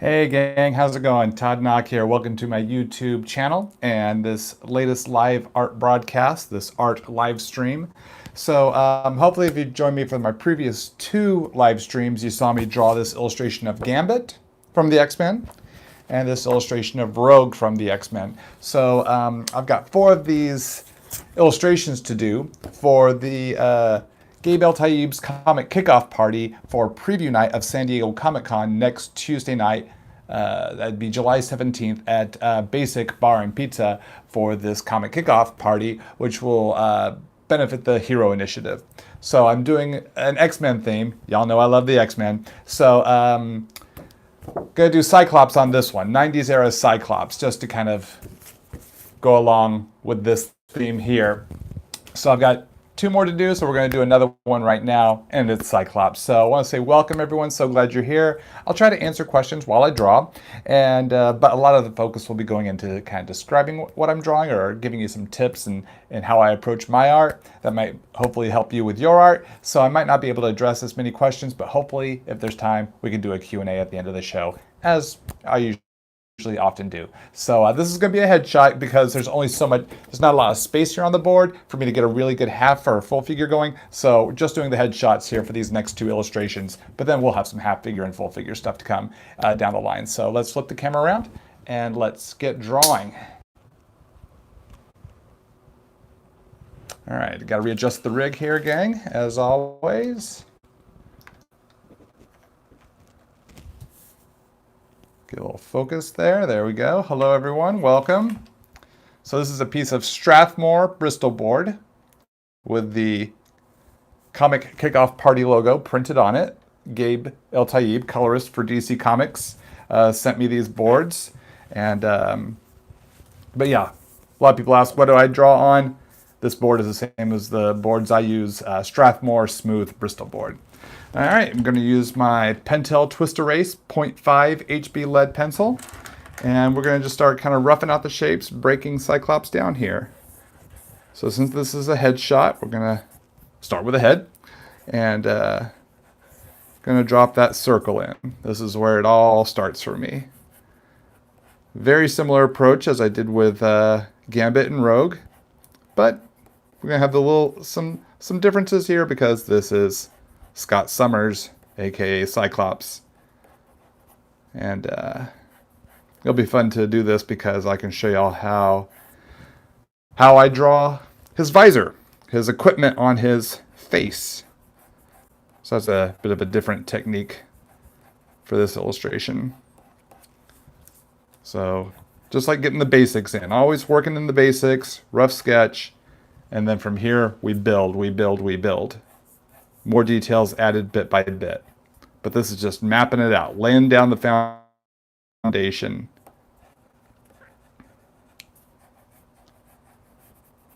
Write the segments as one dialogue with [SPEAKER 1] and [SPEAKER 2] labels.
[SPEAKER 1] Hey gang, how's it going? Todd Nauck here. Welcome to my YouTube channel and this latest live art broadcast, this art live stream. Hopefully if you joined me for my previous two live streams, you saw me draw this illustration of Gambit from the X-Men and this illustration of Rogue from the X-Men. I've got four of these illustrations to do for the Gabe El-Taib's comic kickoff party for preview night of San Diego Comic-Con next Tuesday night. That'd be July 17th at Basic Bar and Pizza for this comic kickoff party, which will benefit the Hero Initiative. So I'm doing an X-Men theme. Y'all know I love the X-Men. Gonna do Cyclops on this one, 90s era Cyclops, just to kind of go along with this theme here. So I've got two more to do, so we're going to do another one right now, and it's Cyclops. So I want to say welcome everyone, so glad you're here. I'll try to answer questions while I draw, and but a lot of the focus will be going into kind of describing what I'm drawing or giving you some tips and how I approach my art that might hopefully help you with your art. So I might not be able to address as many questions, but hopefully if there's time, we can do a Q&A at the end of the show, as I usually often do. So this is going to be a headshot because there's only so much, there's not a lot of space here on the board for me to get a really good half or full figure going. So just doing the headshots here for these next two illustrations, but then we'll have some half figure and full figure stuff to come down the line. So let's flip the camera around and let's get drawing. All right, got to readjust the rig here, gang, as always. Get a little focus there. There we go. Hello, everyone. Welcome. So this is a piece of Strathmore Bristol board with the comic kickoff party logo printed on it. Gabe El-Taib, colorist for DC Comics, sent me these boards. And but yeah, a lot of people ask, what do I draw on? This board is the same as the boards I use, Strathmore Smooth Bristol board. All right, I'm going to use my Pentel Twist Erase 0.5 HB lead pencil, and we're going to just start kind of roughing out the shapes, breaking Cyclops down here. So since this is a headshot, we're going to start with a head, and going to drop that circle in. This is where it all starts for me. Very similar approach as I did with Gambit and Rogue, but we're going to have some differences here because this is Scott Summers, aka Cyclops, and it'll be fun to do this because I can show y'all how I draw his visor, his equipment on his face. So that's a bit of a different technique for this illustration. So just like getting the basics in, always working in the basics, rough sketch, and then from here we build. More details added bit by bit. But this is just mapping it out, laying down the foundation.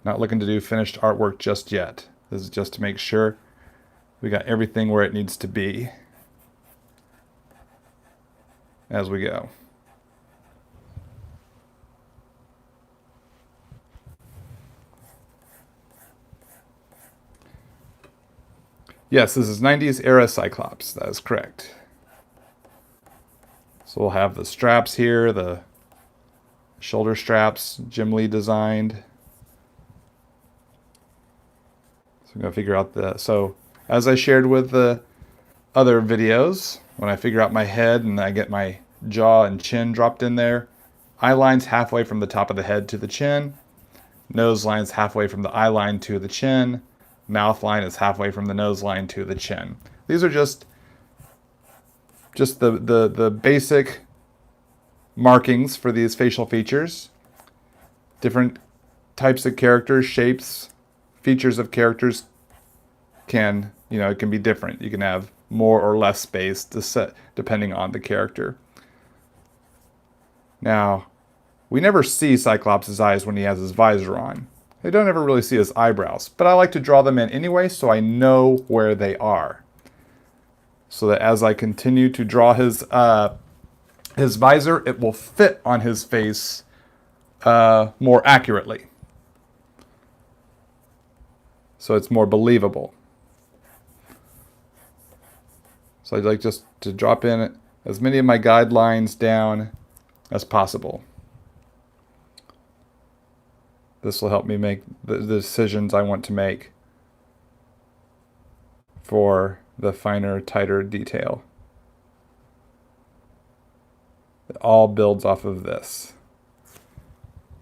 [SPEAKER 1] Not looking to do finished artwork just yet. This is just to make sure we got everything where it needs to be as we go. Yes, this is 90s era Cyclops. That is correct. So we'll have the straps here, the shoulder straps, Jim Lee designed. So I'm going to figure out so as I shared with the other videos, when I figure out my head and I get my jaw and chin dropped in there, eye line's halfway from the top of the head to the chin, nose line's halfway from the eye line to the chin, mouth line is halfway from the nose line to the chin. These are just the basic markings for these facial features. Different types of characters, shapes, features of characters can, it can be different. You can have more or less space to set depending on the character. Now, we never see Cyclops' eyes when he has his visor on. I don't ever really see his eyebrows, but I like to draw them in anyway so I know where they are. So that as I continue to draw his visor, it will fit on his face more accurately. So it's more believable. So I'd like just to drop in as many of my guidelines down as possible. This will help me make the decisions I want to make for the finer, tighter detail. It all builds off of this.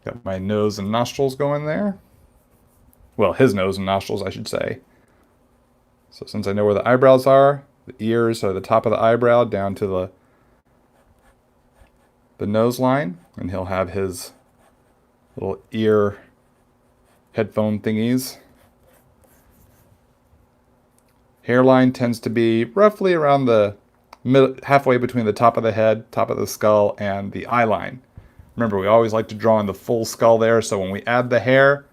[SPEAKER 1] Got my nose and nostrils going there. Well, his nose and nostrils, I should say. So since I know where the eyebrows are, the ears are the top of the eyebrow down to the nose line, and he'll have his little ear headphone thingies. Hairline tends to be roughly around the halfway between the top of the head, top of the skull, and the eye line. Remember, we always like to draw in the full skull there, so when we add the hair,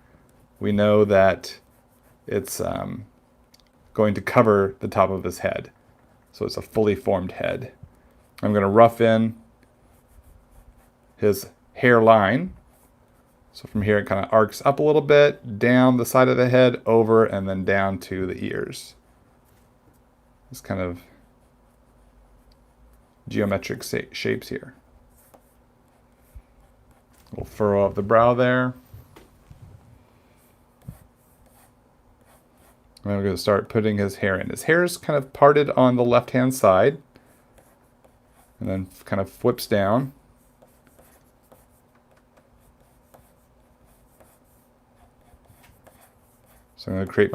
[SPEAKER 1] we know that it's going to cover the top of his head. So it's a fully formed head. I'm going to rough in his hairline. So from here it kind of arcs up a little bit, down the side of the head, over, and then down to the ears. This kind of geometric shapes here. A little furrow of the brow there. And I'm going to start putting his hair in. His hair is kind of parted on the left-hand side, and then kind of flips down. So I'm going to create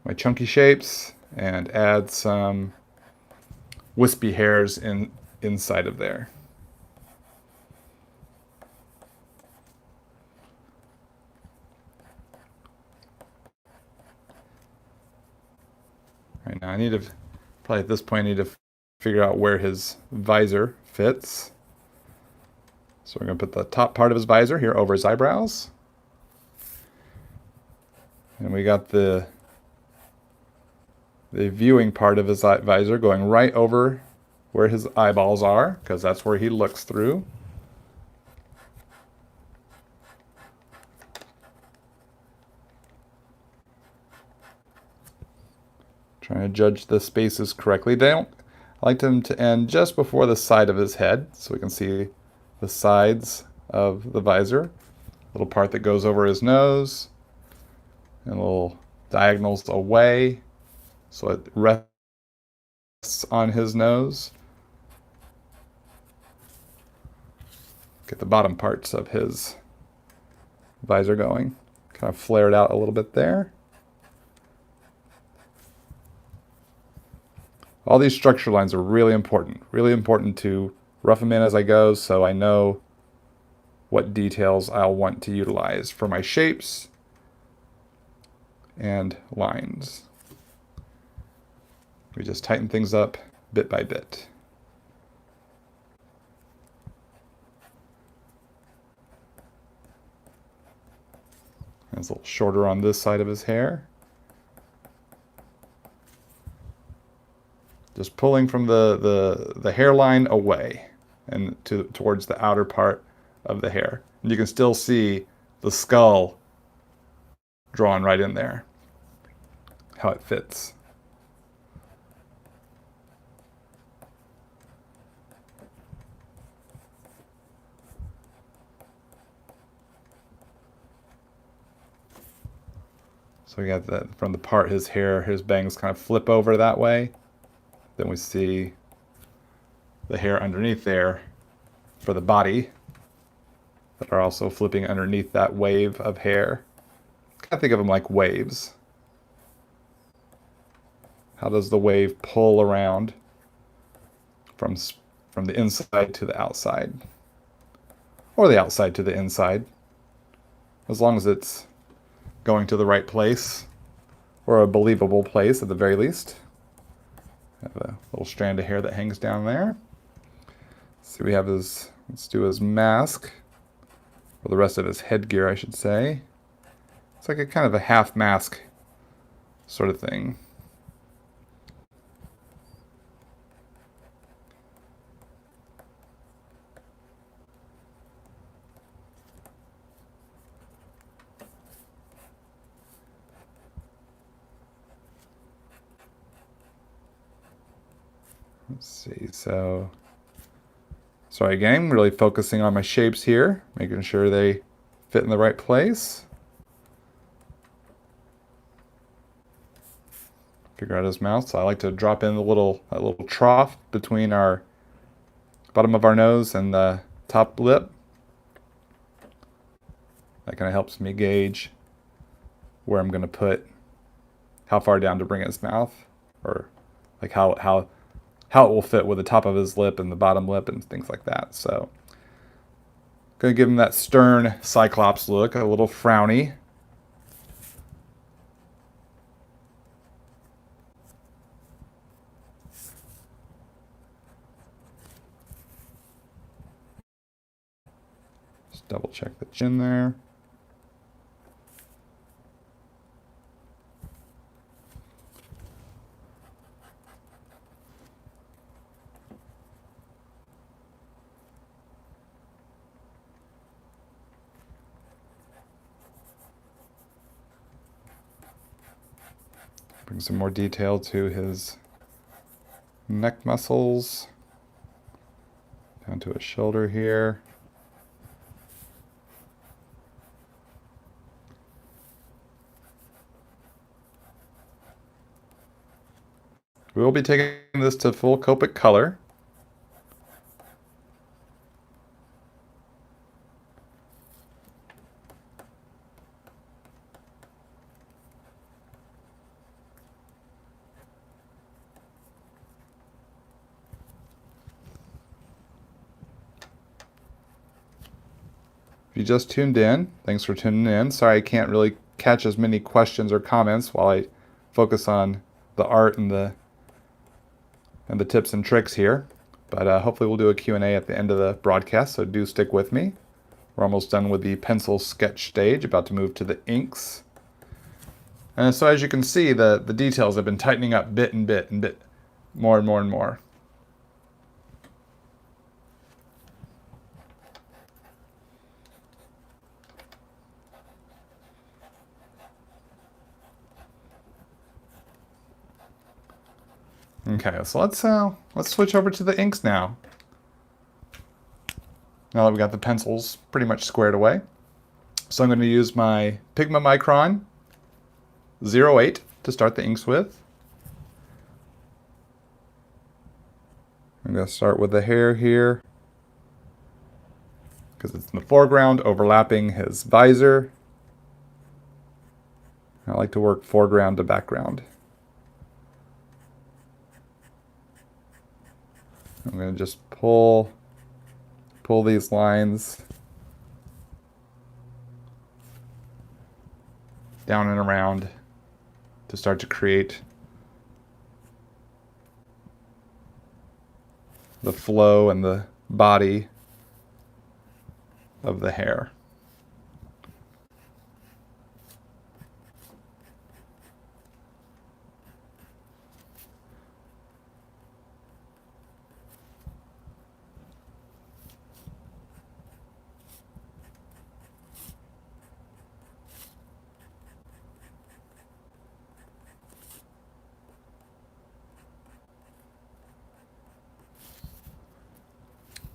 [SPEAKER 1] my chunky shapes and add some wispy hairs inside of there. All right, now I need to, probably at this point, I need to figure out where his visor fits. So we're going to put the top part of his visor here over his eyebrows. And we got the viewing part of his visor going right over where his eyeballs are, because that's where he looks through. Trying to judge the spaces correctly. I like them to end just before the side of his head, so we can see the sides of the visor. Little part that goes over his nose, and little diagonals away, so it rests on his nose. Get the bottom parts of his visor going. Kind of flare it out a little bit there. All these structure lines are really important to rough them in as I go, so I know what details I'll want to utilize for my shapes and lines. We just tighten things up bit by bit. And it's a little shorter on this side of his hair. Just pulling from the hairline away and towards the outer part of the hair. And you can still see the skull drawn right in there, how it fits. So we got that from the part his bangs kind of flip over that way. Then we see the hair underneath there for the body that are also flipping underneath that wave of hair. I think of them like waves. How does the wave pull around from the inside to the outside? Or the outside to the inside, as long as it's going to the right place, or a believable place at the very least. Have a little strand of hair that hangs down there. So we have let's do his mask, or the rest of his headgear, I should say. It's like a kind of a half mask sort of thing. Let's see, so sorry again, really focusing on my shapes here, making sure they fit in the right place. Figure out his mouth. So I like to drop in that little trough between our bottom of our nose and the top lip. That kind of helps me gauge where I'm going to put, how far down to bring his mouth, or like how it will fit with the top of his lip and the bottom lip and things like that. So going to give him that stern Cyclops look, a little frowny. Just double check the chin there. Bring some more detail to his neck muscles, down to his shoulder here. We will be taking this to full Copic color. If you just tuned in, thanks for tuning in. Sorry I can't really catch as many questions or comments while I focus on the art and the tips and tricks here. But hopefully we'll do a Q&A at the end of the broadcast, so do stick with me. We're almost done with the pencil sketch stage, about to move to the inks. And so as you can see, the details have been tightening up bit and bit, more and more and more. Okay, so let's switch over to the inks now. Now that we got the pencils pretty much squared away. So I'm going to use my Pigma Micron 08 to start the inks with. I'm going to start with the hair here, because it's in the foreground, overlapping his visor. I like to work foreground to background. I'm going to just pull these lines down and around to start to create the flow and the body of the hair.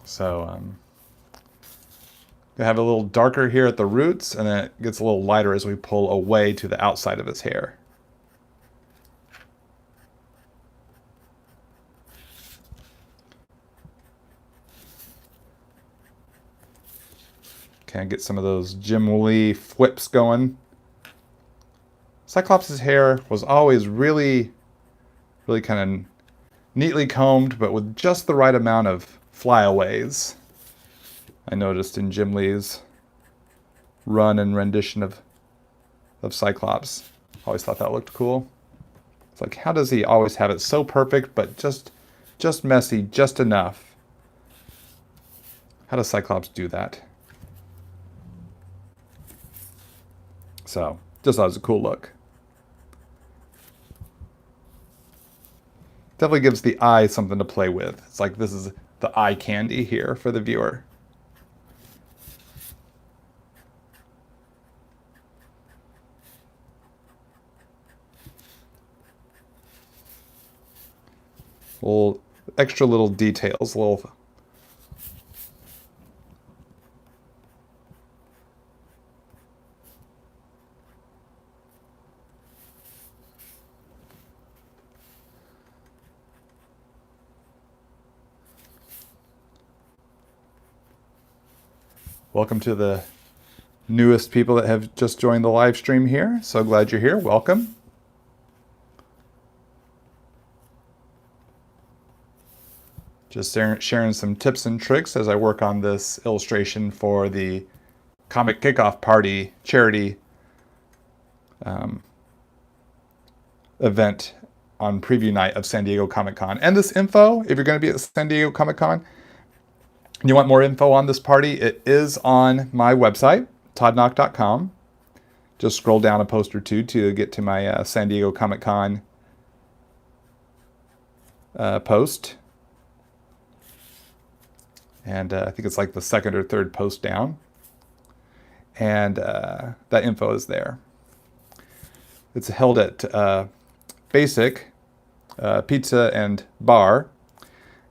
[SPEAKER 1] So gonna have a little darker here at the roots, and then it gets a little lighter as we pull away to the outside of his hair. Kind of get some of those Jim Lee flips going. Cyclops' hair was always really kind of neatly combed, but with just the right amount of flyaways. I noticed in Jim Lee's run and rendition of Cyclops. Always thought that looked cool. It's like, how does he always have it so perfect, but just messy, just enough? How does Cyclops do that? So, just thought it was a cool look. Definitely gives the eye something to play with. It's like this is the eye candy here for the viewer. We'll extra little details, little. Welcome to the newest people that have just joined the live stream here. So glad you're here. Welcome. Just sharing some tips and tricks as I work on this illustration for the Comic Kickoff Party charity event on preview night of San Diego Comic-Con. And this info, if you're going to be at San Diego Comic-Con, and you want more info on this party, it is on my website, toddnauck.com. Just scroll down a post or two to get to my San Diego Comic-Con post. And I think it's like the second or third post down. And that info is there. It's held at Basic Pizza and Bar.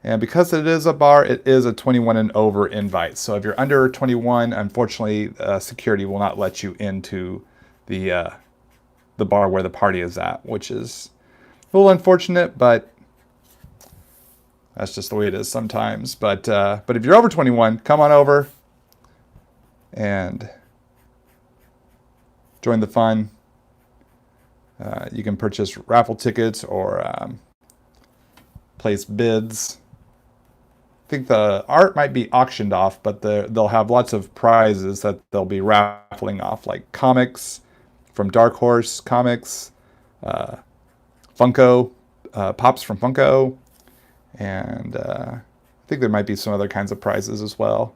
[SPEAKER 1] And because it is a bar, it is a 21 and over invite. So if you're under 21, unfortunately, security will not let you into the bar where the party is at, which is a little unfortunate, but that's just the way it is sometimes. But if you're over 21, come on over and join the fun. You can purchase raffle tickets or place bids. I think the art might be auctioned off, but they'll have lots of prizes that they'll be raffling off, like comics from Dark Horse Comics, Funko, Pops from Funko, and I think there might be some other kinds of prizes as well.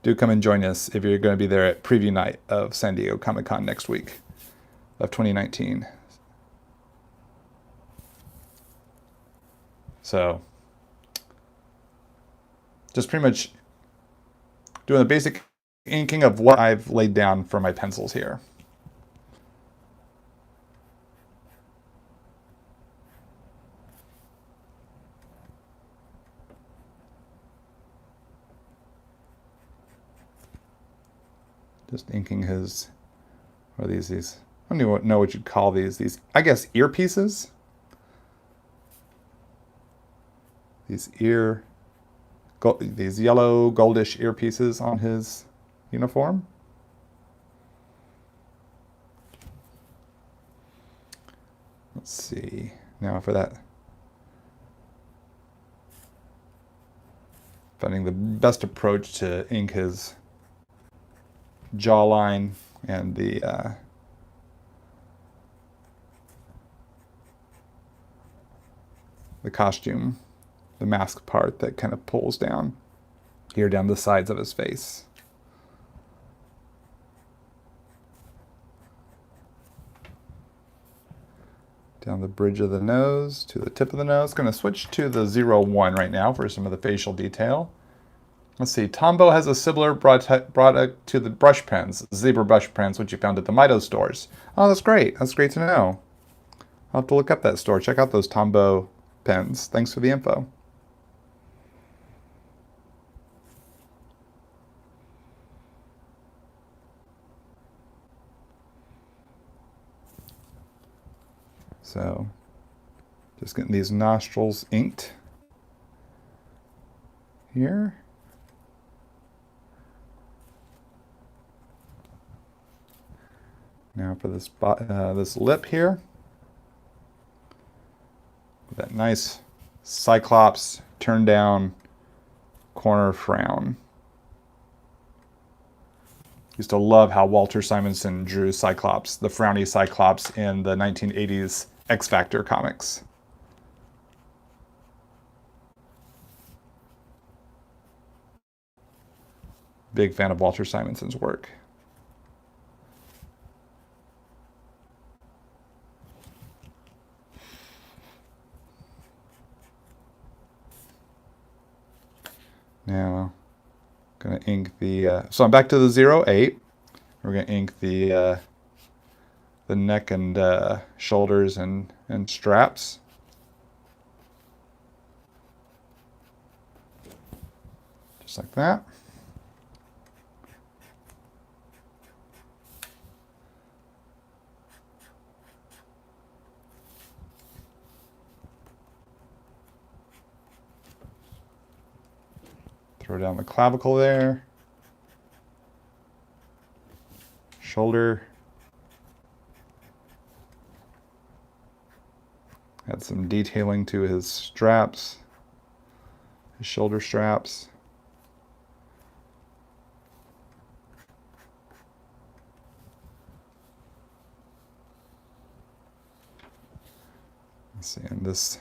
[SPEAKER 1] Do come and join us if you're going to be there at preview night of San Diego Comic-Con next week of 2019. So, just pretty much doing the basic inking of what I've laid down for my pencils here. Just inking his, what are these, I don't even know what you'd call these, I guess, earpieces? These yellow goldish earpieces on his uniform. Let's see, now for that, finding the best approach to ink his jawline and the costume, the mask part that kind of pulls down here down the sides of his face. Down the bridge of the nose to the tip of the nose. Going to switch to the 01 right now for some of the facial detail. Let's see, Tombow has a similar product to the brush pens, zebra brush pens, which you found at the Mito stores. Oh, that's great. That's great to know. I'll have to look up that store. Check out those Tombow pens. Thanks for the info. So, just getting these nostrils inked here. Now for this this lip here, that nice Cyclops turn down corner frown. Used to love how Walter Simonson drew Cyclops, the frowny Cyclops in the 1980s X Factor comics. Big fan of Walter Simonson's work. Now, I'm going to ink the, so I'm back to the 08. We're going to ink the the neck and shoulders and straps. Just like that. Throw down the clavicle there. Shoulder. Add some detailing to his straps, his shoulder straps. Let's see, and this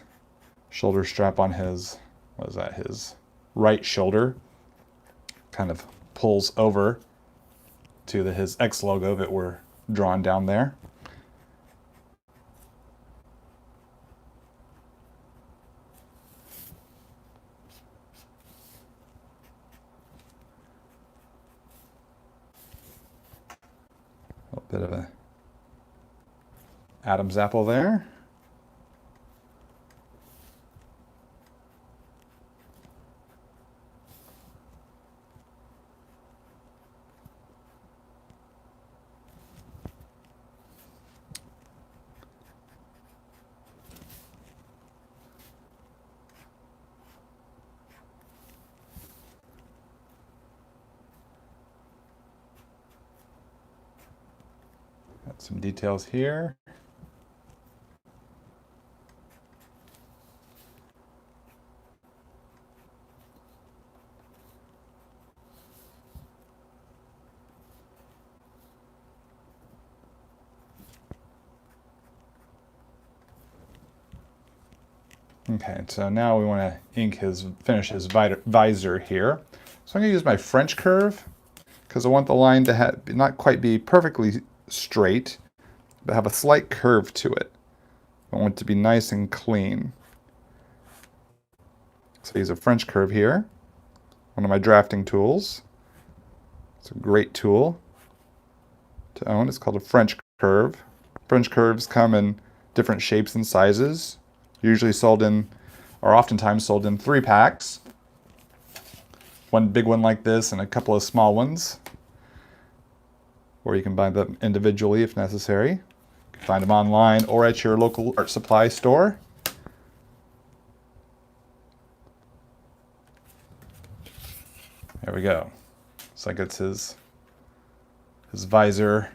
[SPEAKER 1] shoulder strap on his, what is that, his right shoulder kind of pulls over to his X logo that were drawn down there. A little bit of a Adam's apple there. Got some details here. Okay, so now we want to finish his visor here. So I'm going to use my French curve because I want the line to not quite be perfectly straight, but have a slight curve to it. I want it to be nice and clean. So I use a French curve here, one of my drafting tools. It's a great tool to own. It's called a French curve. French curves come in different shapes and sizes, usually sold in, or oftentimes sold in 3 packs. One big one like this and a couple of small ones. Or you can buy them individually if necessary. You can find them online or at your local art supply store. There we go. Looks like it's his visor.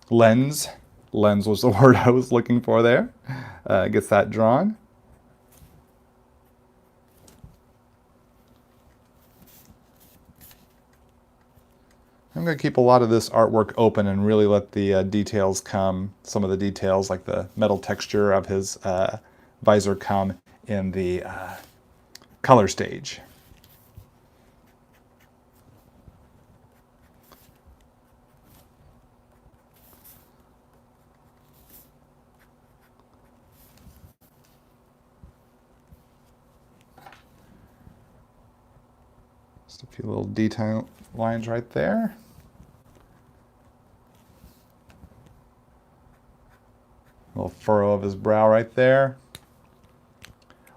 [SPEAKER 1] Lens. Lens was the word I was looking for there. Gets that drawn. I'm going to keep a lot of this artwork open and really let the details come, some of the details like the metal texture of his visor come in the color stage. Just a few little detail lines right there. Little furrow of his brow right there.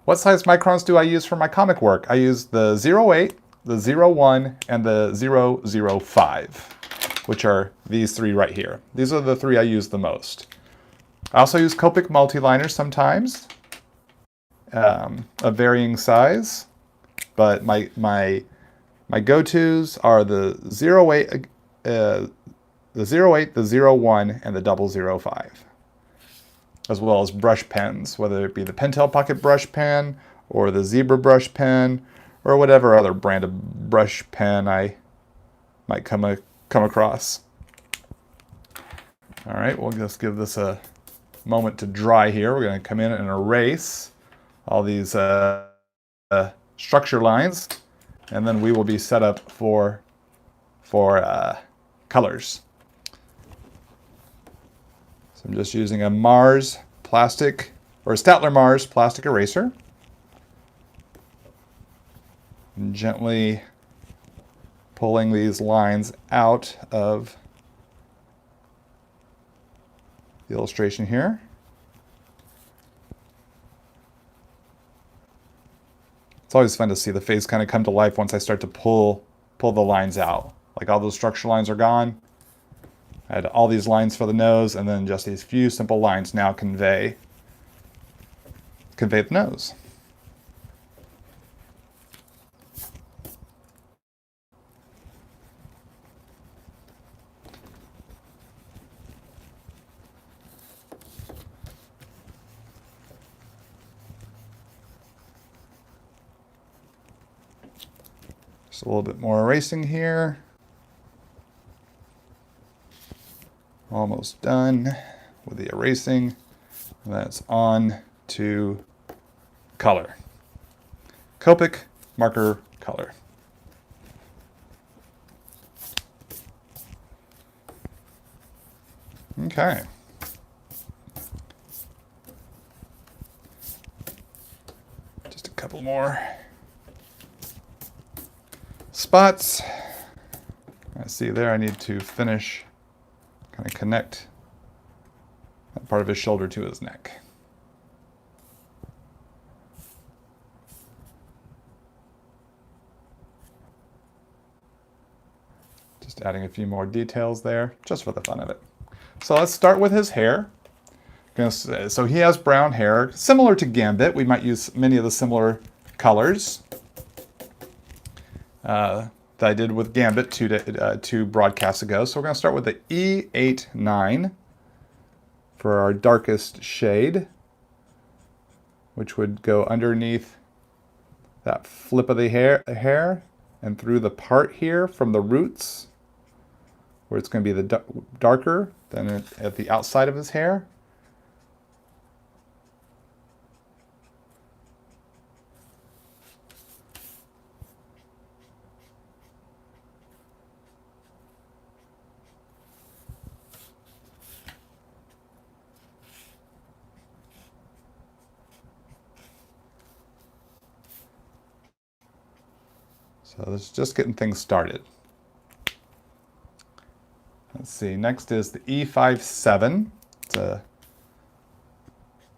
[SPEAKER 1] What size microns do I use for my comic work? I use the 0.8, the 0.1, and the 0.05, which are these 3 right here. These are the 3 I use the most. I also use Copic multiliners sometimes, of varying size, but my go-tos are the 0.8, the 0.1, and the 0.05. As well as brush pens, whether it be the Pentel Pocket brush pen or the Zebra brush pen or whatever other brand of brush pen I might come across. All right, we'll just give this a moment to dry here. We're going to come in and erase all these structure lines, and then we will be set up for colors. So I'm just using a Mars plastic, or a Statler Mars plastic eraser. And gently pulling these lines out of the illustration here. It's always fun to see the face kind of come to life once I start to pull the lines out. Like all those structural lines are gone. I had all these lines for the nose, and then just these few simple lines now convey the nose. Just a little bit more erasing here. Almost done with the erasing. And that's on to color. Copic marker color. Okay. Just a couple more spots. I see there I need to finish, kind of connect that part of his shoulder to his neck. Just adding a few more details there, just for the fun of it. So let's start with his hair. So he has brown hair, similar to Gambit. We might use many of the similar colors that I did with Gambit two broadcasts ago. So we're going to start with the E89 for our darkest shade, which would go underneath that flip of the hair and through the part here from the roots, where it's going to be the darker than at the outside of his hair. So that's just getting things started. Let's see, next is the E57. It's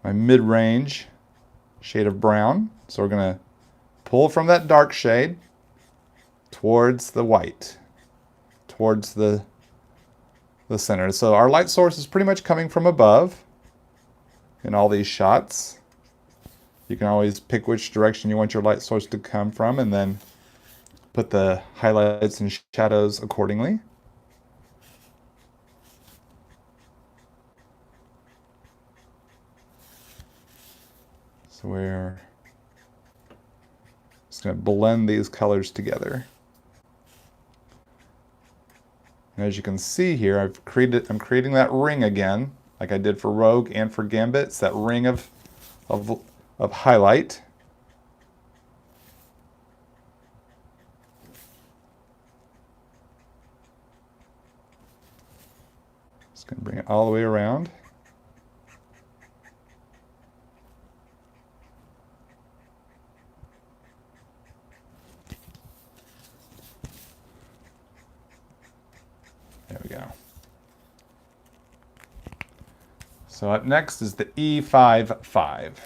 [SPEAKER 1] my mid-range shade of brown. So we're going to pull from that dark shade towards the white, towards the center. So our light source is pretty much coming from above in all these shots. You can always pick which direction you want your light source to come from and then put the highlights and shadows accordingly. So we're just going to blend these colors together. And as you can see here, I'm creating that ring again, like I did for Rogue and for Gambit. It's that ring of highlight. Just going to bring it all the way around. There we go. So up next is the E55.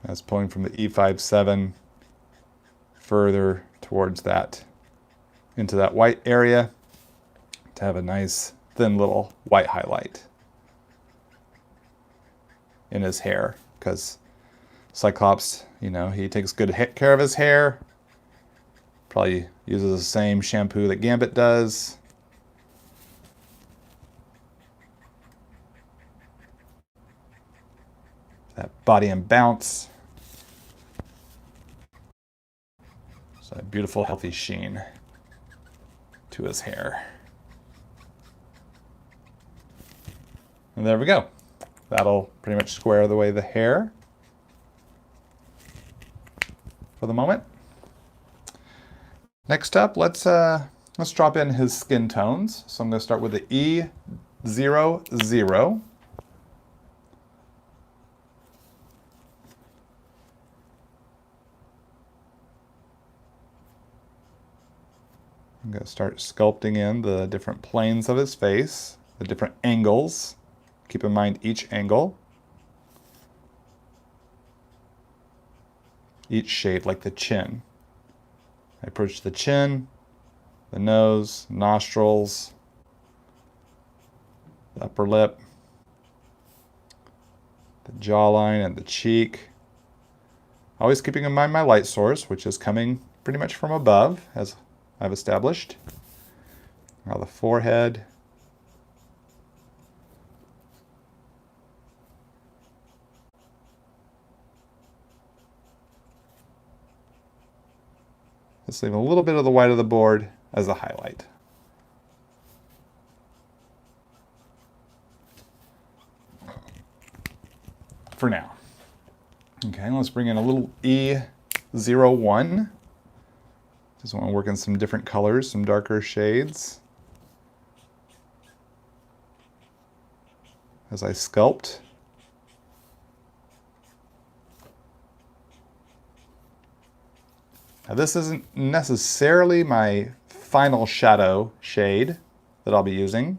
[SPEAKER 1] That's pulling from the E57 further towards that, into that white area to have a nice thin little white highlight in his hair, because Cyclops, you know, he takes good care of his hair. Probably uses the same shampoo that Gambit does. That body and bounce. So a beautiful, healthy sheen to his hair. And there we go. That'll pretty much square away the hair for the moment. Next up, let's drop in his skin tones. So I'm going to start with the E00. I'm going to start sculpting in the different planes of his face, the different angles. Keep in mind each angle, each shade, like the chin. I approach the chin, the nose, nostrils, the upper lip, the jawline, and the cheek. Always keeping in mind my light source, which is coming pretty much from above, as I've established. Now the forehead. Just leave a little bit of the white of the board as a highlight. For now. Okay, let's bring in a little E01. Just want to work in some different colors, some darker shades as I sculpt. Now this isn't necessarily my final shadow shade that I'll be using,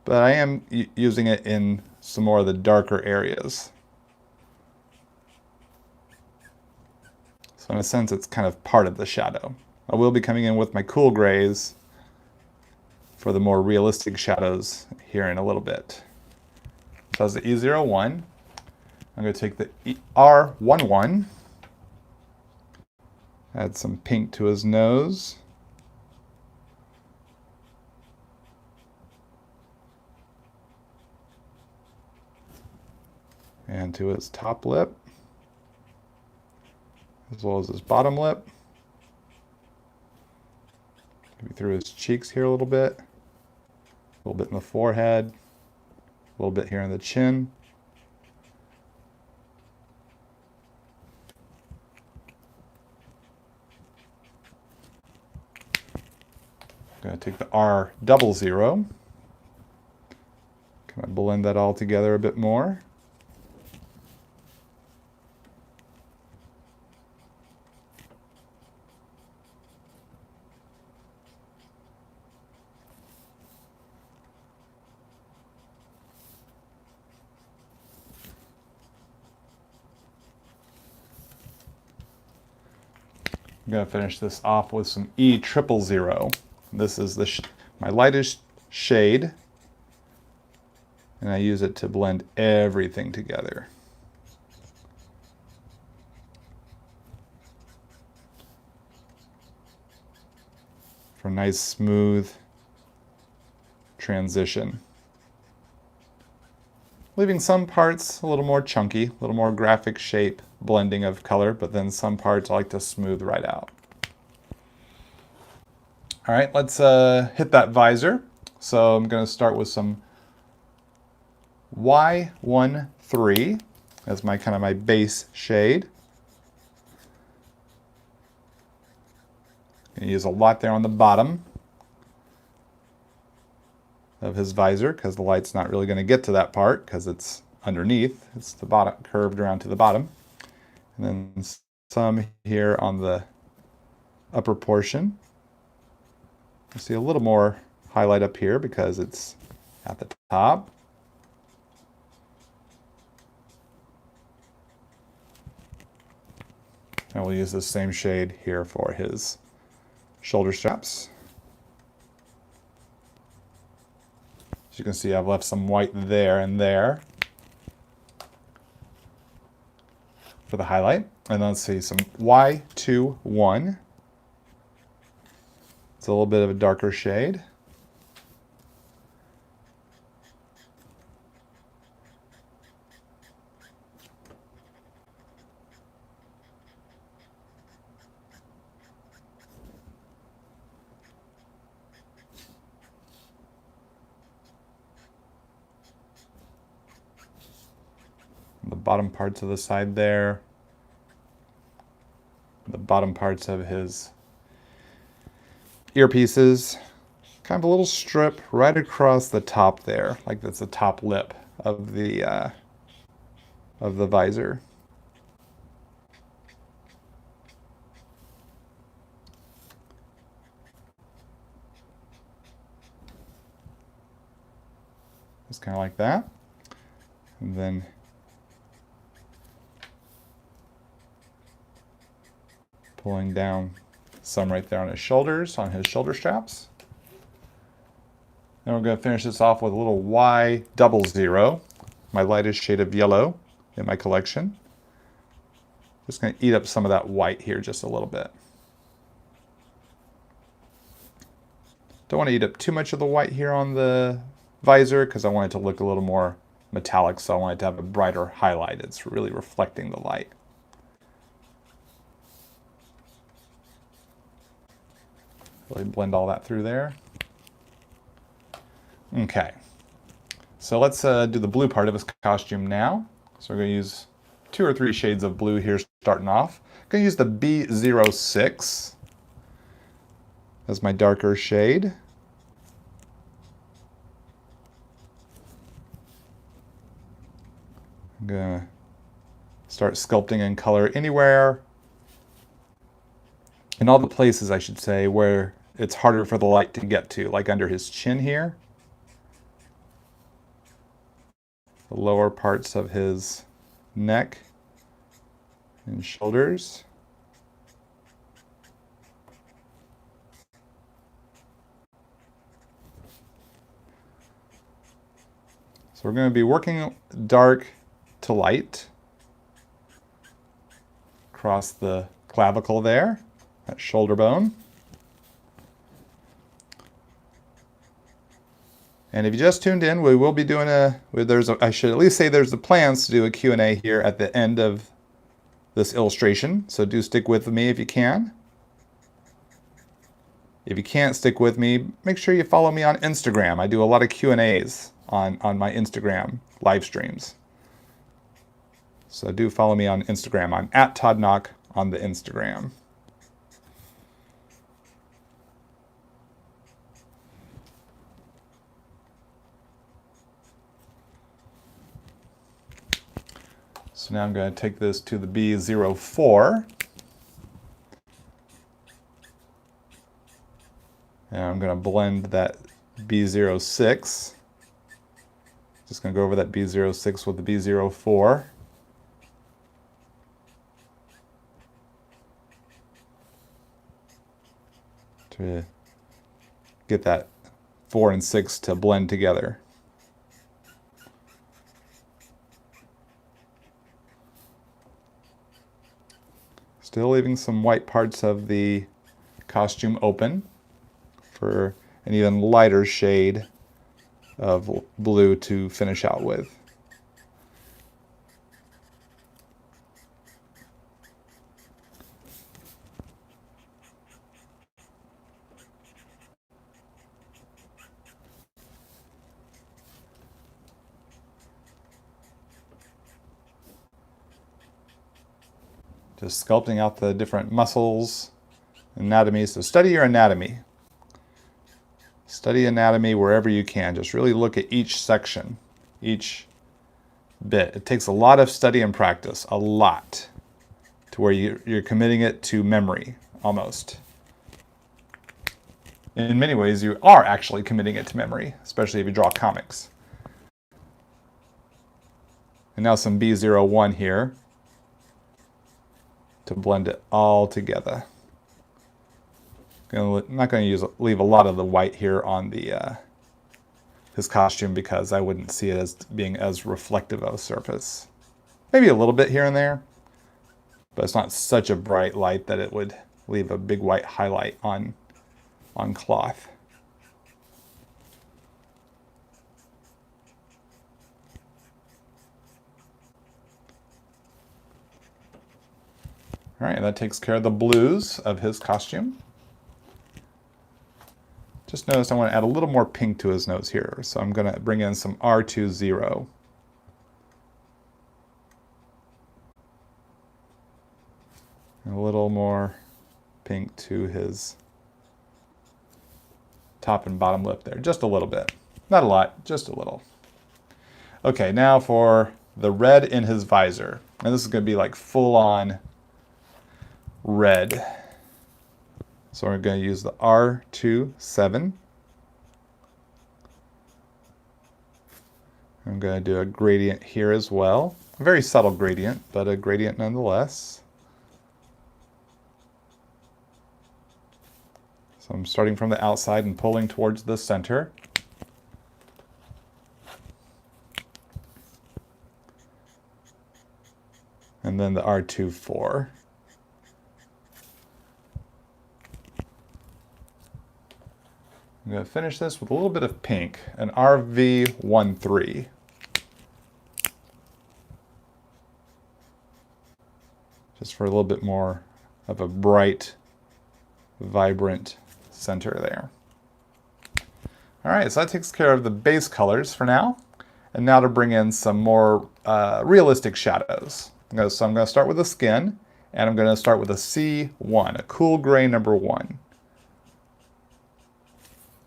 [SPEAKER 1] but I am using it in some more of the darker areas. So in a sense, it's kind of part of the shadow. I will be coming in with my cool grays for the more realistic shadows here in a little bit. So that's the E01. I'm going to take the R11, add some pink to his nose. And to his top lip, as well as his bottom lip. Maybe through his cheeks here a little bit in the forehead, a little bit here in the chin. I'm going to take the R00, kind of blend that all together a bit more. I'm going to finish this off with some E000. This is my lightest shade, and I use it to blend everything together. For a nice smooth transition. Leaving some parts a little more chunky, a little more graphic shape blending of color, but then some parts I like to smooth right out. All right, let's hit that visor. So I'm going to start with some Y13 as my kind of my base shade. I'm going to use a lot there on the bottom of his visor because the light's not really going to get to that part because it's underneath. It's the bottom, curved around to the bottom. And then some here on the upper portion. I see a little more highlight up here because it's at the top. And we'll use the same shade here for his shoulder straps. As you can see, I've left some white there and there for the highlight. And then let's see, some Y21. It's a little bit of a darker shade. The bottom parts of the side there. The bottom parts of his earpieces, kind of a little strip right across the top there, like that's the top lip of the visor. just kind of like that. And then pulling down some right there on his shoulders, on his shoulder straps. Then we're going to finish this off with a little Y00, my lightest shade of yellow in my collection. Just going to eat up some of that white here just a little bit. Don't want to eat up too much of the white here on the visor because I want it to look a little more metallic, so I want it to have a brighter highlight. It's really reflecting the light. Really blend all that through there. Okay, so let's do the blue part of his costume now. So we're going to use 2 or 3 shades of blue here starting off. I'm going to use the B06 as my darker shade. I'm going to start sculpting in color anywhere, in all the places, I should say, where it's harder for the light to get to, like under his chin here, the lower parts of his neck and shoulders. So we're going to be working dark to light across the clavicle there, that shoulder bone. And if you just tuned in, we will be doing I should at least say there's the plans to do a Q&A here at the end of this illustration. So do stick with me if you can. If you can't stick with me, make sure you follow me on Instagram. I do a lot of Q&As on my Instagram live streams. So do follow me on Instagram. I'm at Todd Nauck on the Instagram. So now I'm going to take this to the B04. And I'm going to blend that B06. Just going to go over that B06 with the B04. To get that 4 and 6 to blend together. Still leaving some white parts of the costume open for an even lighter shade of blue to finish out with. Just sculpting out the different muscles, anatomy. So study your anatomy. Study anatomy wherever you can. Just really look at each section, each bit. It takes a lot of study and practice, a lot, to where you're committing it to memory, almost. In many ways, you are actually committing it to memory, especially if you draw comics. And now some B01 here to blend it all together. I'm not going to leave a lot of the white here on the his costume because I wouldn't see it as being as reflective of a surface. Maybe a little bit here and there, but it's not such a bright light that it would leave a big white highlight on cloth. All right, that takes care of the blues of his costume. Just notice I want to add a little more pink to his nose here, so I'm going to bring in some R20. A little more pink to his top and bottom lip there, just a little bit. Not a lot, just a little. Okay, now for the red in his visor. And this is going to be like full-on red. So we're going to use the R27. I'm going to do a gradient here as well. A very subtle gradient, but a gradient nonetheless. So I'm starting from the outside and pulling towards the center. And then the R24. I'm going to finish this with a little bit of pink, an RV13. Just for a little bit more of a bright, vibrant center there. All right, so that takes care of the base colors for now. And now to bring in some more realistic shadows. So I'm going to start with the skin, and I'm going to start with a C1, a cool gray number 1.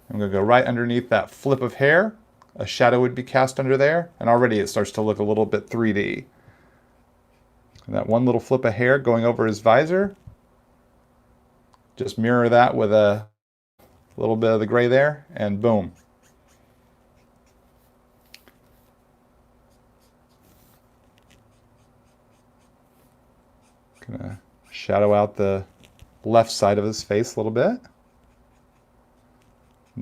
[SPEAKER 1] I'm going to go right underneath that flip of hair. A shadow would be cast under there, and already it starts to look a little bit 3D. And that one little flip of hair going over his visor. Just mirror that with a little bit of the gray there, and boom. Gonna shadow out the left side of his face a little bit.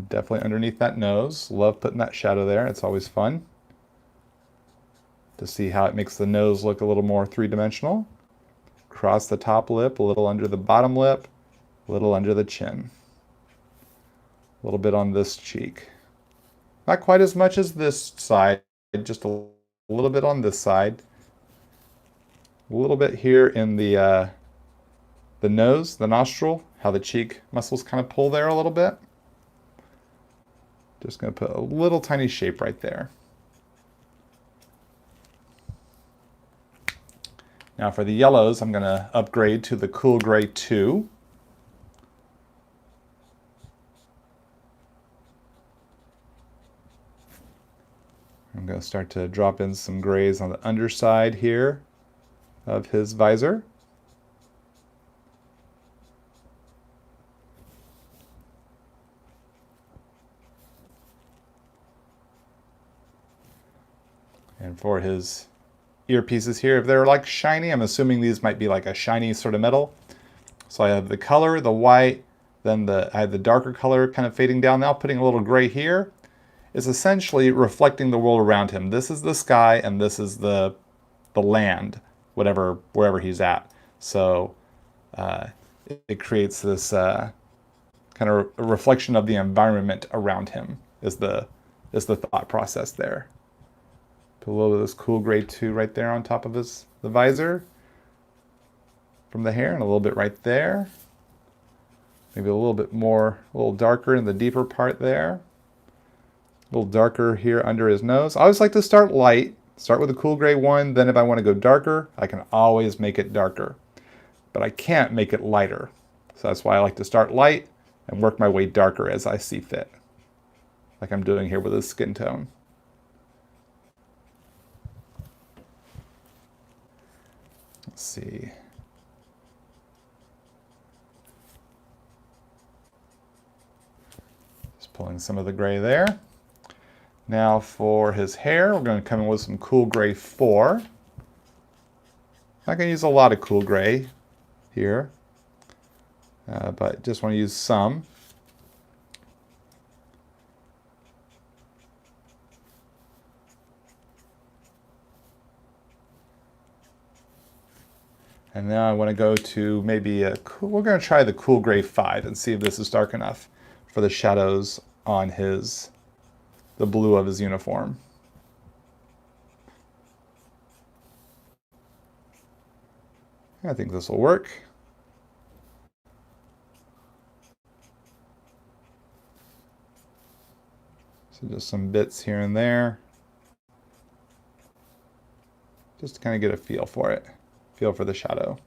[SPEAKER 1] Definitely underneath that nose. Love putting that shadow there. It's always fun to see how it makes the nose look a little more three-dimensional. Across the top lip, a little under the bottom lip, a little under the chin. A little bit on this cheek. Not quite as much as this side, just a little bit on this side. A little bit here in the nose, the nostril, how the cheek muscles kind of pull there a little bit. Just going to put a little tiny shape right there. Now for the yellows, I'm going to upgrade to the Cool Gray 2. I'm going to start to drop in some grays on the underside here of his visor. And for his earpieces here, if they're like shiny, I'm assuming these might be like a shiny sort of metal. So I have the color, the white, then I have the darker color kind of fading down now, putting a little gray here. Is essentially reflecting the world around him. This is the sky and this is the land, wherever he's at. So it creates this kind of a reflection of the environment around him is the thought process there. Put a little bit of this Cool Gray 2 right there on top of the visor from the hair, and a little bit right there. Maybe a little bit more, a little darker in the deeper part there. A little darker here under his nose. I always like to start light. Start with a Cool Gray 1, then if I want to go darker, I can always make it darker. But I can't make it lighter. So that's why I like to start light and work my way darker as I see fit. Like I'm doing here with his skin tone. Let's see. Just pulling some of the gray there. Now for his hair, we're going to come in with some Cool Gray 4. Not going to use a lot of Cool Gray here, but just want to use some. And now I want to go to maybe we're going to try the Cool Gray 5 and see if this is dark enough for the shadows on the blue of his uniform. I think this will work. So just some bits here and there. Just to kind of get a feel for it. Feel for the shadow.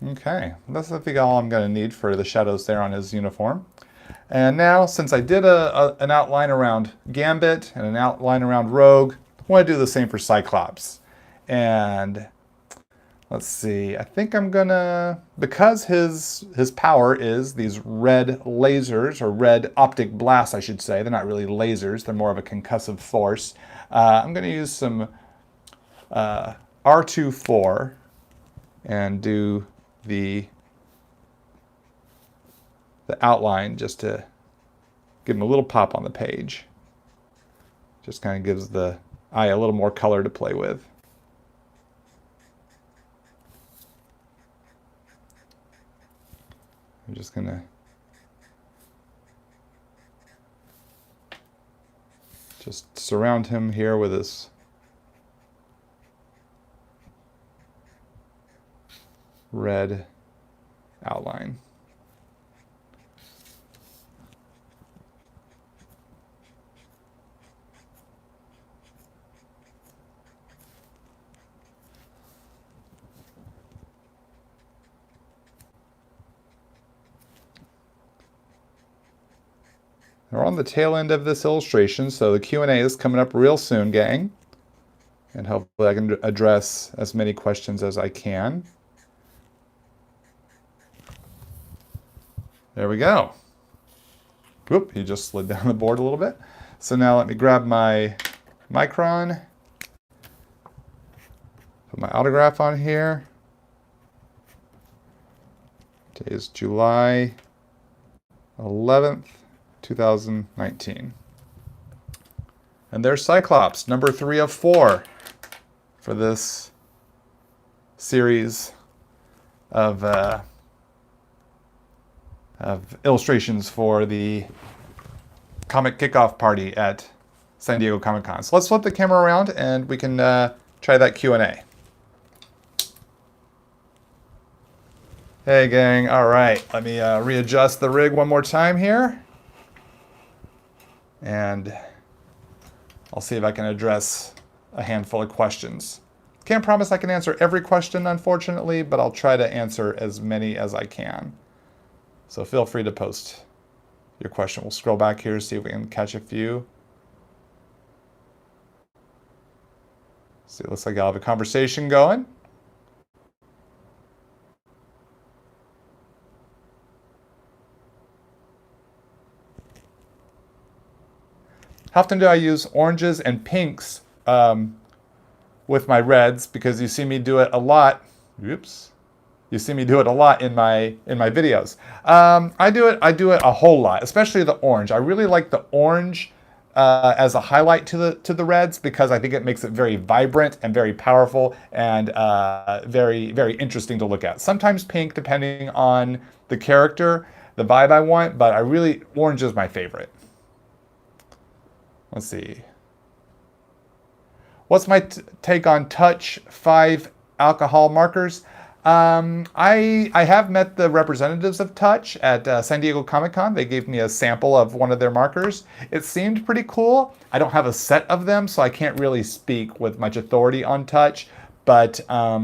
[SPEAKER 1] Okay, that's I think all I'm going to need for the shadows there on his uniform. And now, since I did an outline around Gambit and an outline around Rogue, I want to do the same for Cyclops. And Let's see, I think I'm gonna, because his power is these red lasers, or red optic blasts, I should say. They're not really lasers, they're more of a concussive force. I'm gonna use some R24 and do the outline just to give him a little pop on the page. Just kind of gives the eye a little more color to play with. I'm just gonna just surround him here with this red outline. We're on the tail end of this illustration, so the Q&A is coming up real soon, gang. And hopefully I can address as many questions as I can. There we go. Whoop, he just slid down the board a little bit. So now let me grab my micron, put my autograph on here. Today is July 11th. 2019. And there's Cyclops, number 3 of 4 for this series of illustrations for the comic kickoff party at San Diego Comic-Con. So let's flip the camera around and we can try that Q&A. Hey gang, all right, let me readjust the rig one more time here. And I'll see if I can address a handful of questions. Can't promise I can answer every question, unfortunately, but I'll try to answer as many as I can. So feel free to post your question. We'll scroll back here, see if we can catch a few. See, it looks like I'll have a conversation going. How often do I use oranges and pinks with my reds? Because you see me do it a lot. Oops. You see me do it a lot in my videos. I do it a whole lot, especially the orange. I really like the orange as a highlight to the reds because I think it makes it very vibrant and very powerful and very, very interesting to look at. Sometimes pink, depending on the character, the vibe I want, but orange is my favorite. Let's see. What's my take on Touch 5 alcohol markers? I have met the representatives of Touch at San Diego Comic-Con. They gave me a sample of one of their markers. It seemed pretty cool. I don't have a set of them, so I can't really speak with much authority on Touch. But I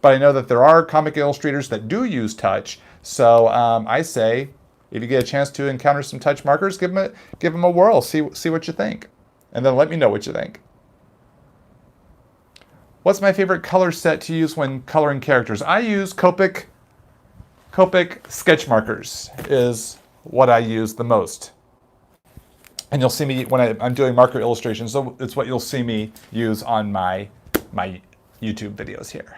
[SPEAKER 1] know that there are comic illustrators that do use Touch. So I say, if you get a chance to encounter some Touch markers, give them a whirl. See what you think, and then let me know what you think. What's my favorite color set to use when coloring characters? I use Copic Sketch markers is what I use the most. And you'll see me when I'm doing marker illustrations. So it's what you'll see me use on my YouTube videos here.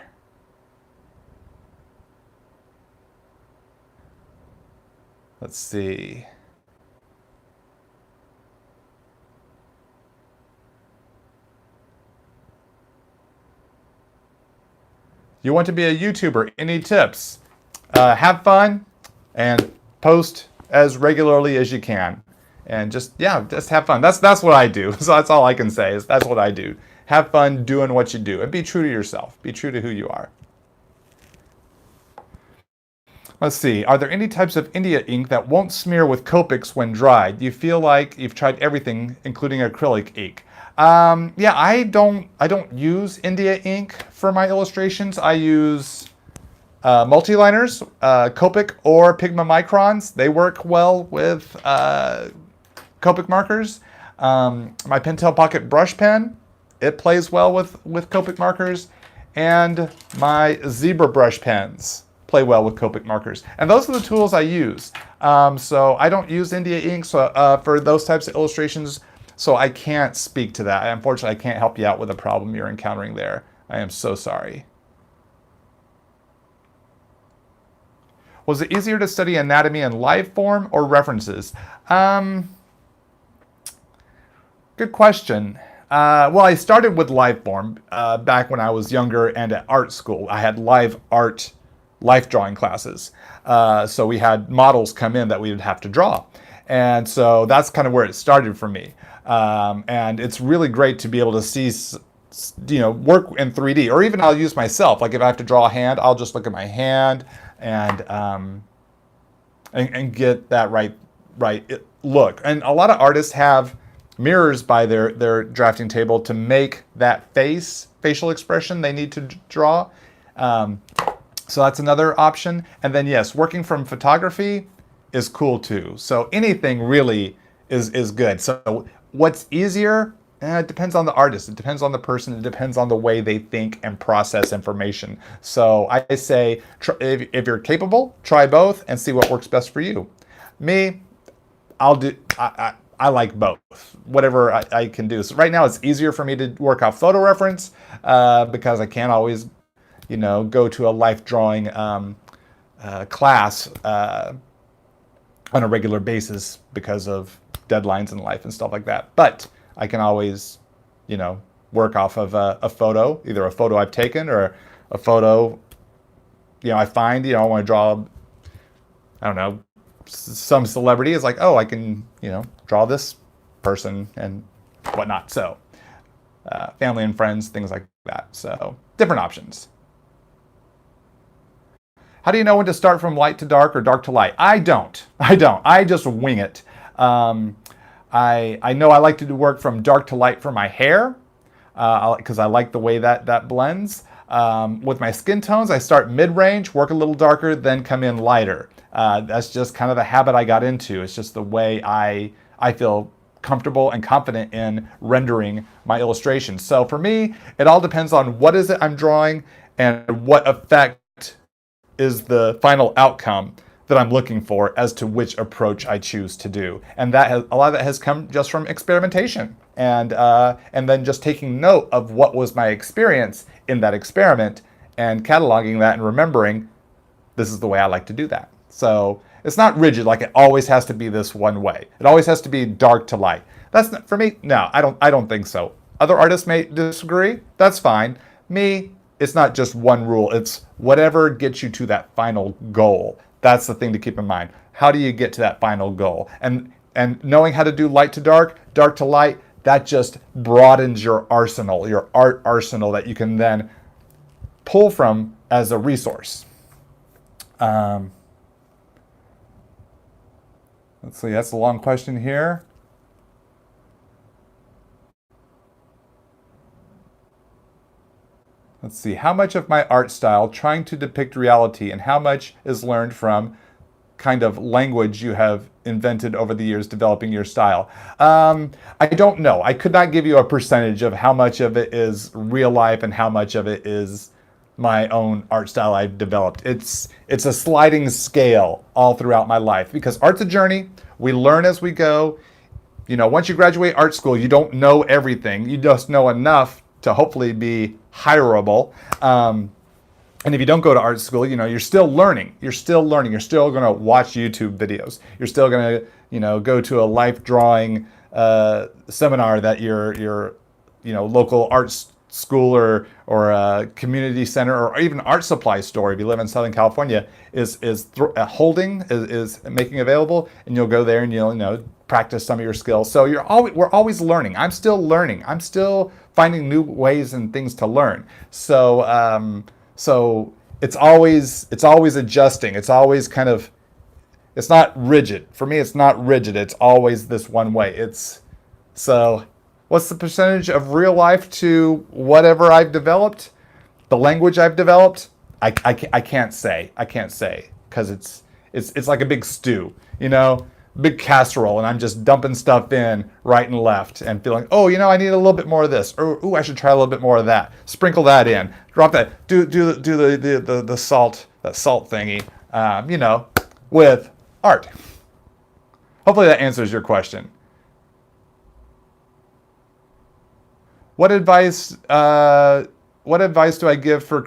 [SPEAKER 1] Let's see. You want to be a YouTuber? Any tips? Have fun and post as regularly as you can, and just have fun. That's what I do. So that's all I can say is that's what I do. Have fun doing what you do, and be true to yourself. Be true to who you are. Let's see. Are there any types of India ink that won't smear with Copics when dried? Do you feel like you've tried everything, including acrylic ink? Yeah, I don't use India ink for my illustrations. I use multi-liners, Copic or Pigma Microns. They work well with Copic markers. My Pentel Pocket brush pen, it plays well with Copic markers. and my zebra brush pens play well with Copic markers. And those are the tools I use. So I don't use India ink for those types of illustrations, so I can't speak to that. Unfortunately, I can't help you out with a problem you're encountering there. I am so sorry. Was it easier to study anatomy in live form or references? Good question. Well, I started with live form back when I was younger and at art school. I had live drawing classes. So we had models come in that we would have to draw. And so that's kind of where it started for me. And it's really great to be able to see, work in 3D, or even I'll use myself. Like if I have to draw a hand, I'll just look at my hand and get that right look. And a lot of artists have mirrors by their drafting table to make that facial expression they need to draw. So that's another option. And then yes, working from photography is cool too. So anything really is good. So what's easier? It depends on the artist. It depends on the person. It depends on the way they think and process information. So I say, if you're capable, try both and see what works best for you. Me, I like both, whatever I can do. So right now it's easier for me to work off photo reference because I can't always, go to a life drawing class on a regular basis because of deadlines in life and stuff like that. But I can always, work off of a photo, either a photo I've taken or a photo, I find, I want to draw, I don't know, some celebrity is like, oh, I can, draw this person and whatnot. So family and friends, things like that. So different options. How do you know when to start from light to dark or dark to light? I don't. I just wing it. I know I like to do work from dark to light for my hair because I like the way that blends. With my skin tones, I start mid-range, work a little darker, then come in lighter. That's just kind of the habit I got into. It's just the way I feel comfortable and confident in rendering my illustrations. So for me, it all depends on what is it I'm drawing and what effect is the final outcome that I'm looking for as to which approach I choose to do. And a lot of that has come just from experimentation and then just taking note of what was my experience in that experiment and cataloging that and remembering this is the way I like to do that. So it's not rigid, like it always has to be this one way. It always has to be dark to light. That's not, for me, no, I don't think so. Other artists may disagree, that's fine. Me, it's not just one rule, it's whatever gets you to that final goal. That's the thing to keep in mind. How do you get to that final goal? And knowing how to do light to dark to light, that just broadens your arsenal, your art arsenal that you can then pull from as a resource. Let's see, that's a long question here. Let's see, how much of my art style trying to depict reality and how much is learned from kind of language you have invented over the years developing your style? I don't know. I could not give you a percentage of how much of it is real life and how much of it is my own art style I've developed. It's a sliding scale all throughout my life because art's a journey. We learn as we go. Once you graduate art school, you don't know everything. You just know enough to hopefully be hireable. And if you don't go to art school, you're still learning. You're still learning. You're still going to watch YouTube videos. You're still going to, go to a life drawing seminar that your local art school or a community center or even art supply store, if you live in Southern California, is making available, and you'll go there and you'll practice some of your skills. So we're always learning. I'm still learning. I'm still finding new ways and things to learn. So it's always adjusting. It's always it's not rigid. For me, it's not rigid. It's always this one way. What's the percentage of real life to whatever I've developed? The language I've developed? I can't say. I can't say because it's like a big stew. big casserole and I'm just dumping stuff in right and left and feeling, oh, I need a little bit more of this, or ooh, I should try a little bit more of that. Sprinkle that in, drop that, do the salt, that salt thingy, with art. Hopefully that answers your question. What advice do I give for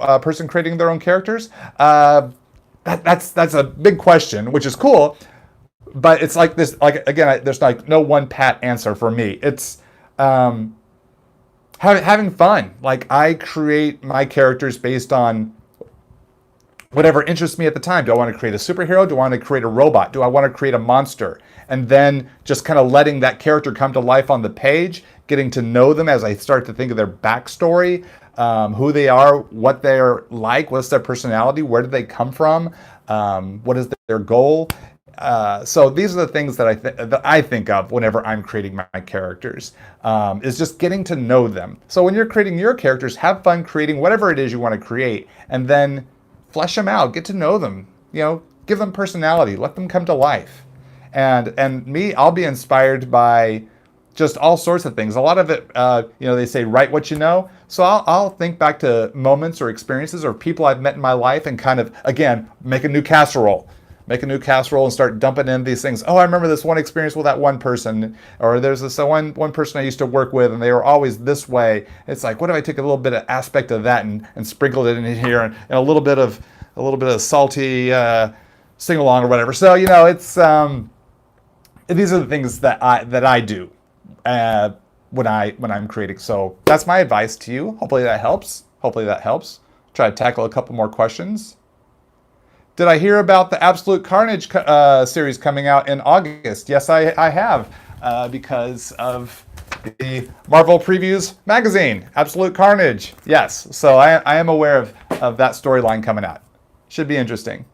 [SPEAKER 1] a person creating their own characters? That's a big question, which is cool, but it's like this. Like again, there's like no one pat answer for me. It's having fun. Like I create my characters based on whatever interests me at the time. Do I want to create a superhero? Do I want to create a robot? Do I want to create a monster? And then just kind of letting that character come to life on the page, getting to know them as I start to think of their backstory, who they are, what they're like, what's their personality, where do they come from, what is their goal. So these are the things that I think of whenever I'm creating my characters, is just getting to know them. So when you're creating your characters, have fun creating whatever it is you want to create, and then flesh them out, get to know them, give them personality, let them come to life. And me, I'll be inspired by just all sorts of things. A lot of it, they say, write what you know. So I'll think back to moments or experiences or people I've met in my life and kind of, again, make a new casserole and start dumping in these things. Oh, I remember this one experience with that one person, or there's this one person I used to work with and they were always this way. It's like, what if I take a little bit of aspect of that and sprinkled it in here and a little bit of salty sing along or whatever. So, it's these are the things that I do when I'm creating. So that's my advice to you. Hopefully that helps. Try to tackle a couple more questions. Did I hear about the Absolute Carnage series coming out in August? Yes, I have, because of the Marvel Previews magazine, Absolute Carnage. Yes, so I am aware of that storyline coming out. Should be interesting.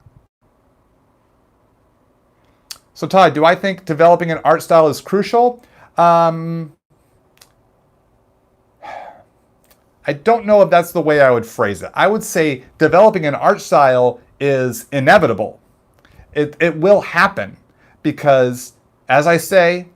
[SPEAKER 1] So Todd, do I think developing an art style is crucial? I don't know if that's the way I would phrase it. I would say developing an art style is inevitable. It will happen because, as I say,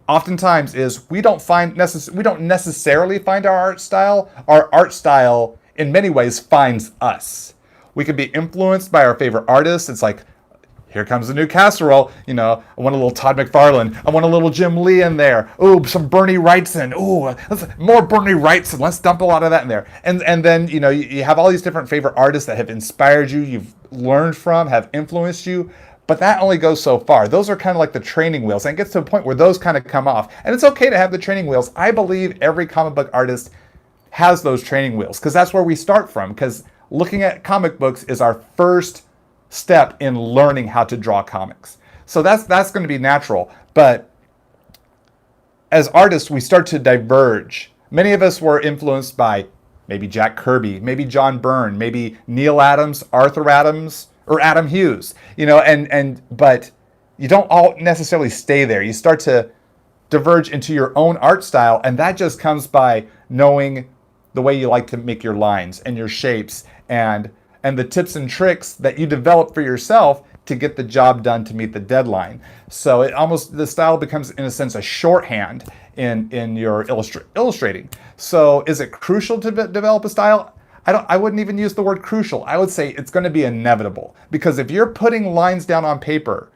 [SPEAKER 1] oftentimes we don't necessarily find our art style. Our art style, in many ways, finds us. We could be influenced by our favorite artists. It's like, here comes the new casserole. I want a little Todd McFarlane. I want a little Jim Lee in there. Ooh, some Bernie Wrightson. Ooh, more Bernie Wrightson. Let's dump a lot of that in there. And then, you have all these different favorite artists that have inspired you, you've learned from, have influenced you. But that only goes so far. Those are kind of like the training wheels. And it gets to a point where those kind of come off. And it's okay to have the training wheels. I believe every comic book artist has those training wheels because that's where we start from. Because looking at comic books is our first step in learning how to draw comics. So that's going to be natural. But as artists, we start to diverge. Many of us were influenced by maybe Jack Kirby, maybe John Byrne, maybe Neil Adams, Arthur Adams, or Adam Hughes. But you don't all necessarily stay there. You start to diverge into your own art style, and that just comes by knowing the way you like to make your lines and your shapes and the tips and tricks that you develop for yourself to get the job done to meet the deadline. So the style becomes, in a sense, a shorthand in your illustrating. So is it crucial to develop a style? I wouldn't even use the word crucial. I would say it's going to be inevitable, because if you're putting lines down on paper,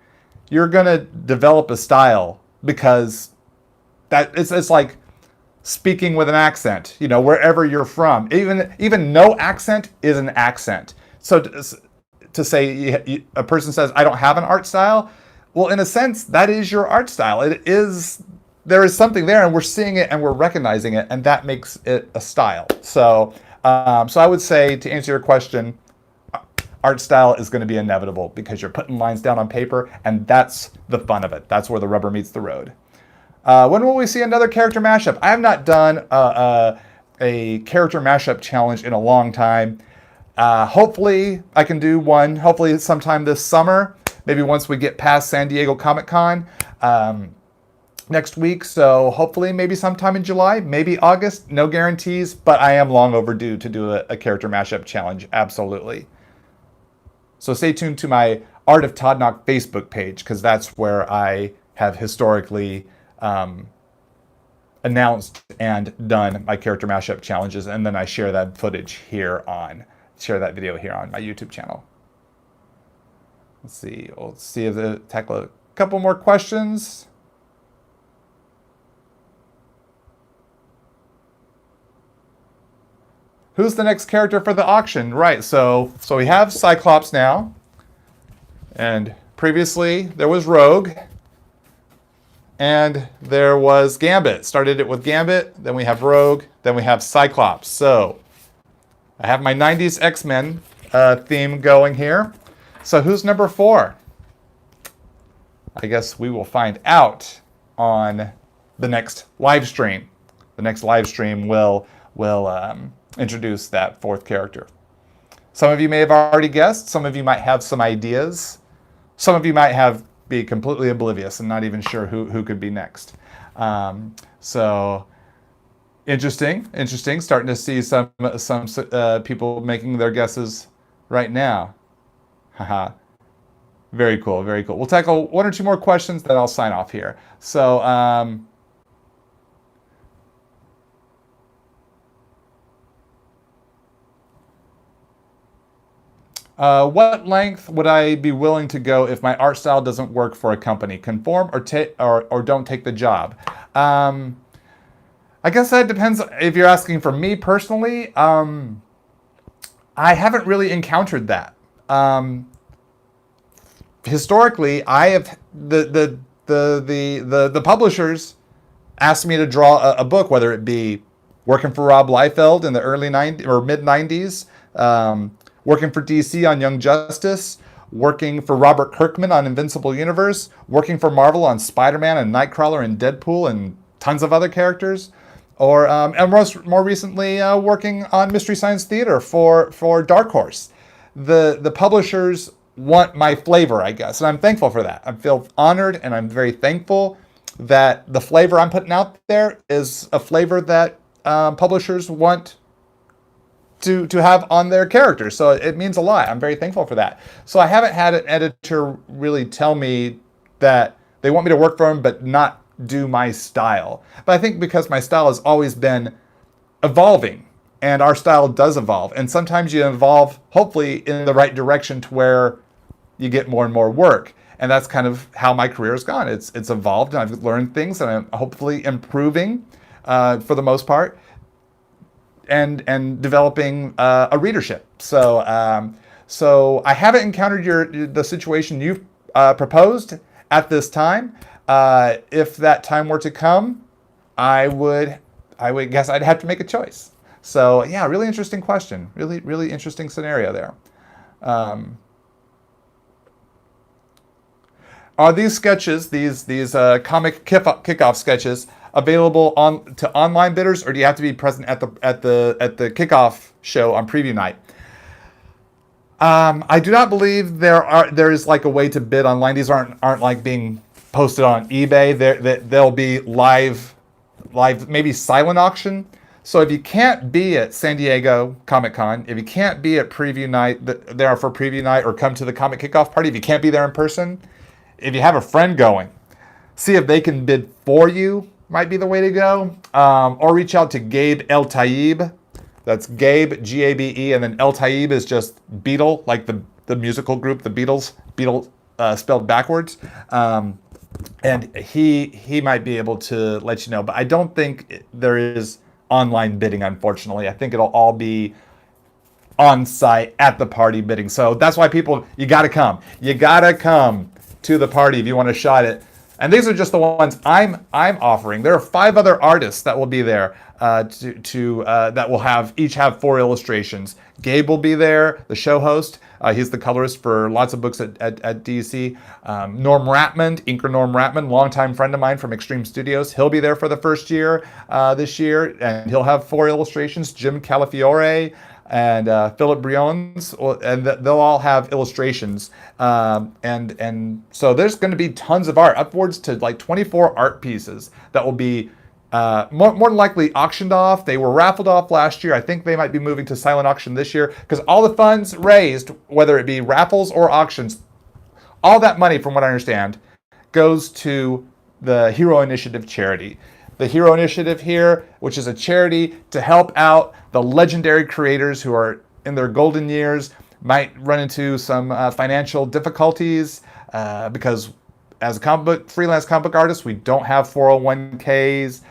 [SPEAKER 1] you're going to develop a style, because it's like speaking with an accent, wherever you're from. Even no accent is an accent. So to say a person says, I don't have an art style, well, in a sense, that is your art style. There is something there, and we're seeing it and we're recognizing it, and that makes it a style. So I would say, to answer your question, art style is going to be inevitable because you're putting lines down on paper, and that's the fun of it. That's where the rubber meets the road. When will we see another character mashup? I have not done a character mashup challenge in a long time. Hopefully I can do one, hopefully sometime this summer, maybe once we get past San Diego Comic-Con next week. So hopefully maybe sometime in July, maybe August, no guarantees, but I am long overdue to do a character mashup challenge, absolutely. So stay tuned to my Art of Todd Nauck Facebook page, because that's where I have historically announced and done my character mashup challenges, and then I share that video here on my YouTube channel. Let's see. We'll see if they tackle a couple more questions. Who's the next character for the auction? Right. So we have Cyclops now, and previously there was Rogue, and there was Gambit. Started it with Gambit, then we have Rogue, then we have Cyclops. So I have my 90s X-Men theme going here. So who's number 4? I guess we will find out on the next live stream. The next live stream will introduce that 4th character. Some of you may have already guessed. Some of you might have some ideas. Some of you might be completely oblivious and not even sure who could be next. So interesting. Starting to see some people making their guesses right now. Haha. Very cool. We'll tackle 1 or 2 more questions, then I'll sign off here. So, what length would I be willing to go if my art style doesn't work for a company? Conform or don't take the job? I guess that depends. If you're asking for me personally, I haven't really encountered that. Historically, I have the publishers asked me to draw a book, whether it be working for Rob Liefeld in the early 90s or mid 90s, working for DC on Young Justice, working for Robert Kirkman on Invincible Universe, working for Marvel on Spider-Man and Nightcrawler and Deadpool and tons of other characters, or and more recently working on Mystery Science Theater for Dark Horse. The publishers want my flavor, I guess, and I'm thankful for that. I feel honored, and I'm very thankful that the flavor I'm putting out there is a flavor that publishers want to have on their characters. So it means a lot. I'm very thankful for that. So I haven't had an editor really tell me that they want me to work for them, but not do my style. But I think because my style has always been evolving, and our style does evolve, and sometimes you evolve, hopefully, in the right direction to where you get more and more work. And that's kind of how my career has gone. It's evolved, and I've learned things, and I'm hopefully improving for the most part, and developing a readership. So I haven't encountered the situation you've proposed at this time. If that time were to come, I would guess I'd have to make a choice. So yeah, really interesting question. Really interesting scenario there. Are these sketches, these comic kickoff sketches, available to online bidders, or do you have to be present at the kickoff show on preview night? I do not believe there is like a way to bid online. These aren't like being posted on eBay. They'll be live, maybe silent auction. So if you can't be at San Diego Comic-Con, if you can't be at preview night, there for preview night, or come to the comic kickoff party, if you can't be there in person, if you have a friend going, see if they can bid for you, might be the way to go. Or reach out to Gabe El Taib. That's Gabe, G-A-B-E, and then El Taib is just Beatle, like the musical group, the Beatles spelled backwards. And he might be able to let you know, but I don't think there is online bidding, unfortunately. I think it'll all be on site at the party bidding. So that's why you got to come. You got to come to the party if you want a shot at. And these are just the ones I'm offering. There are 5 other artists that will be there that will each have 4 illustrations. Gabe will be there, the show host. He's the colorist for lots of books at DC. Norm Ratman, inker Norm Ratman, longtime friend of mine from Extreme Studios. He'll be there for the first year this year, and he'll have 4 illustrations. Jim Calafiore and Philip Briones, and they'll all have illustrations. And so there's going to be tons of art, upwards to like 24 art pieces that will be more than likely auctioned off. They were raffled off last year. I think they might be moving to silent auction this year, because all the funds raised, whether it be raffles or auctions, All that money, from what I understand, goes to the Hero Initiative charity. The Hero Initiative here, which is a charity to help out the legendary creators who are in their golden years, might run into some financial difficulties because as a freelance comic book artist, we don't have 401ks.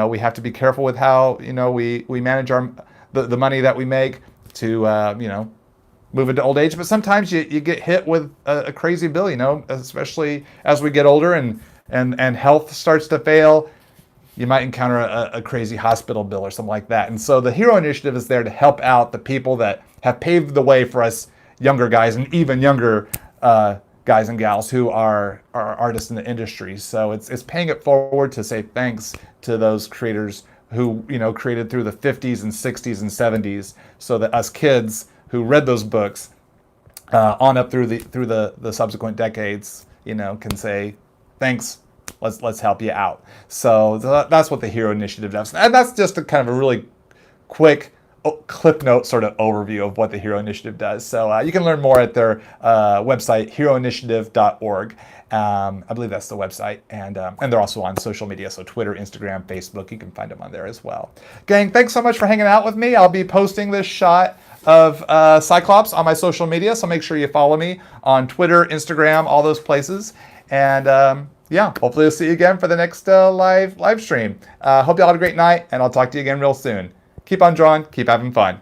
[SPEAKER 1] We have to be careful with how we manage the money that we make to move into old age. But sometimes you get hit with a crazy bill, especially as we get older and health starts to fail. You might encounter a crazy hospital bill or something like that. And so the Hero Initiative is there to help out the people that have paved the way for us younger guys and even younger guys and gals who are artists in the industry. So it's paying it forward to say thanks to those creators who created through the 50s and 60s and 70s, so that us kids who read those books on up through the subsequent decades, can say thanks. Let's help you out. So that's what the Hero Initiative does, and that's just a kind of a really quick clip note sort of overview of what the Hero Initiative does. So you can learn more at their website, heroinitiative.org. I believe that's the website, and they're also on social media, so Twitter, Instagram, Facebook. You can find them on there as well. Gang, thanks so much for hanging out with me. I'll be posting this shot of Cyclops on my social media, so make sure you follow me on Twitter, Instagram, all those places. And hopefully I'll see you again for the next live stream. Hope you all had a great night, and I'll talk to you again real soon. Keep on drawing, keep having fun.